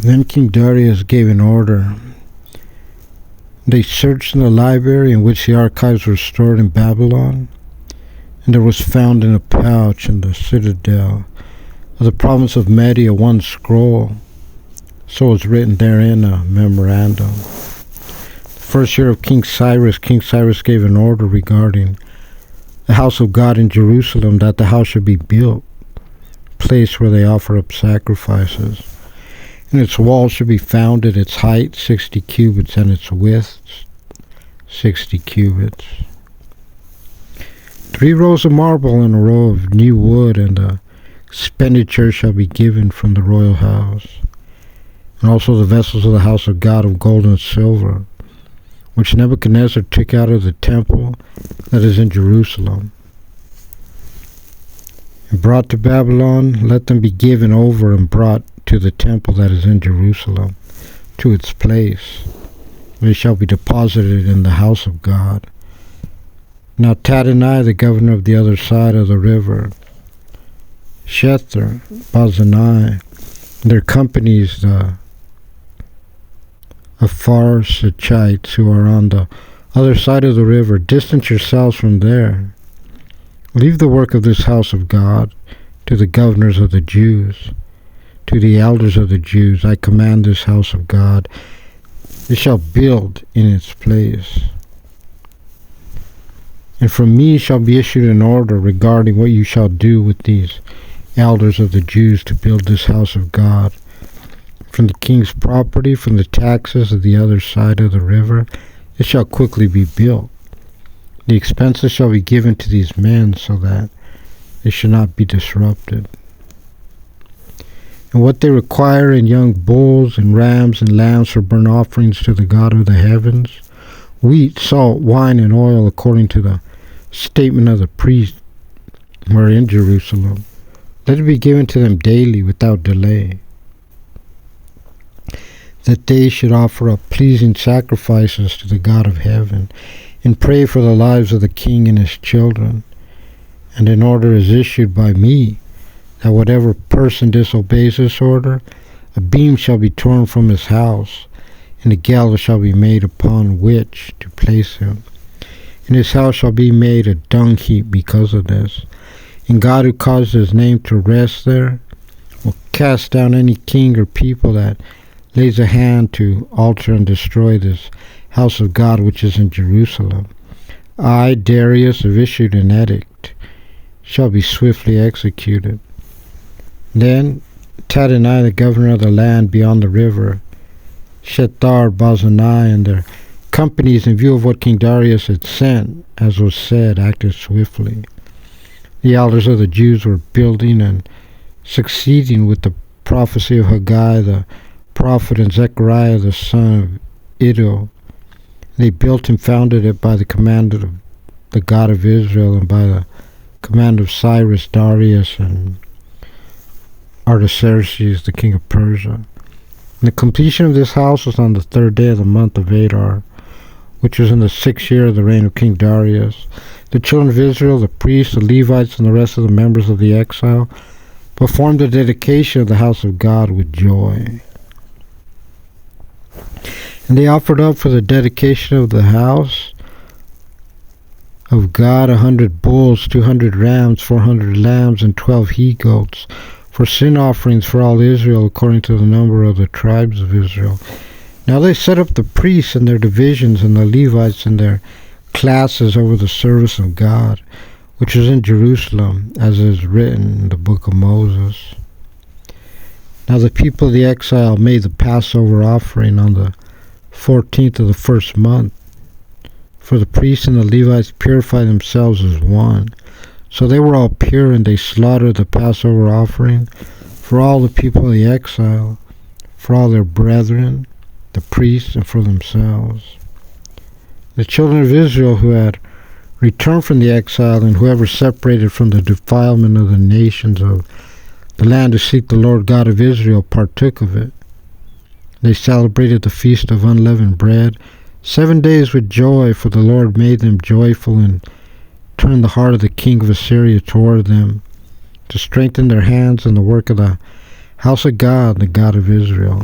Then King Darius gave an order. They searched in the library in which the archives were stored in Babylon, and there was found in a pouch in the citadel of the province of Media one scroll. So was written therein a memorandum. The first year of King Cyrus gave an order regarding the house of God in Jerusalem, that the house should be built, a place where they offer up sacrifices. And its walls should be founded, its height 60 cubits, and its width 60 cubits. 3 rows of marble and a row of new wood, and the expenditure shall be given from the royal house. And also the vessels of the house of God of gold and silver, which Nebuchadnezzar took out of the temple that is in Jerusalem, and brought to Babylon, let them be given over and brought to the temple that is in Jerusalem, to its place. They shall be deposited in the house of God. Now Tadonai, the governor of the other side of the river, Shether, Bazanai, their companies, the Apharsachites who are on the other side of the river, distance yourselves from there. Leave the work of this house of God to the governors of the Jews, to the elders of the Jews. I command this house of God, it shall build in its place. And from me shall be issued an order regarding what you shall do with these elders of the Jews to build this house of God. From the king's property, from the taxes of the other side of the river, it shall quickly be built. The expenses shall be given to these men so that they should not be disrupted. And what they require in young bulls and rams and lambs for burnt offerings to the God of the heavens, wheat, salt, wine, and oil, according to the statement of the priest who are in Jerusalem, let it be given to them daily without delay, that they should offer up pleasing sacrifices to the God of heaven, and pray for the lives of the king and his children. And an order is issued by me, that whatever person disobeys this order, a beam shall be torn from his house, and a gallows shall be made upon which to place him. And his house shall be made a dung heap because of this. And God, who caused his name to rest there, will cast down any king or people that lays a hand to alter and destroy this house of God which is in Jerusalem. I, Darius, have issued an edict, shall be swiftly executed. Then Tadonai, the governor of the land beyond the river, Shethar, Bazanai, and their companies, in view of what King Darius had sent, as was said, acted swiftly. The elders of the Jews were building and succeeding with the prophecy of Haggai the prophet and Zechariah the son of Iddo. They built and founded it by the command of the God of Israel, and by the command of Cyrus, Darius, and Artaxerxes, the king of Persia. And the completion of this house was on the 3rd day of the month of Adar, which was in the 6th year of the reign of King Darius. The children of Israel, the priests, the Levites, and the rest of the members of the exile performed the dedication of the house of God with joy. And they offered up for the dedication of the house of God 100 bulls, 200 rams, 400 lambs, and 12 he-goats, for sin offerings for all Israel, according to the number of the tribes of Israel. Now they set up the priests and their divisions, and the Levites and their classes over the service of God, which was in Jerusalem, as is written in the book of Moses. Now the people of the exile made the Passover offering on the 14th of the first month, for the priests and the Levites purified themselves as one. So they were all pure, and they slaughtered the Passover offering for all the people of the exile, for all their brethren, the priests, and for themselves. The children of Israel who had returned from the exile, and whoever separated from the defilement of the nations of the land to seek the Lord God of Israel, partook of it. They celebrated the feast of unleavened bread 7 days with joy, for the Lord made them joyful and turned the heart of the king of Assyria toward them, to strengthen their hands in the work of the House of God, the God of Israel.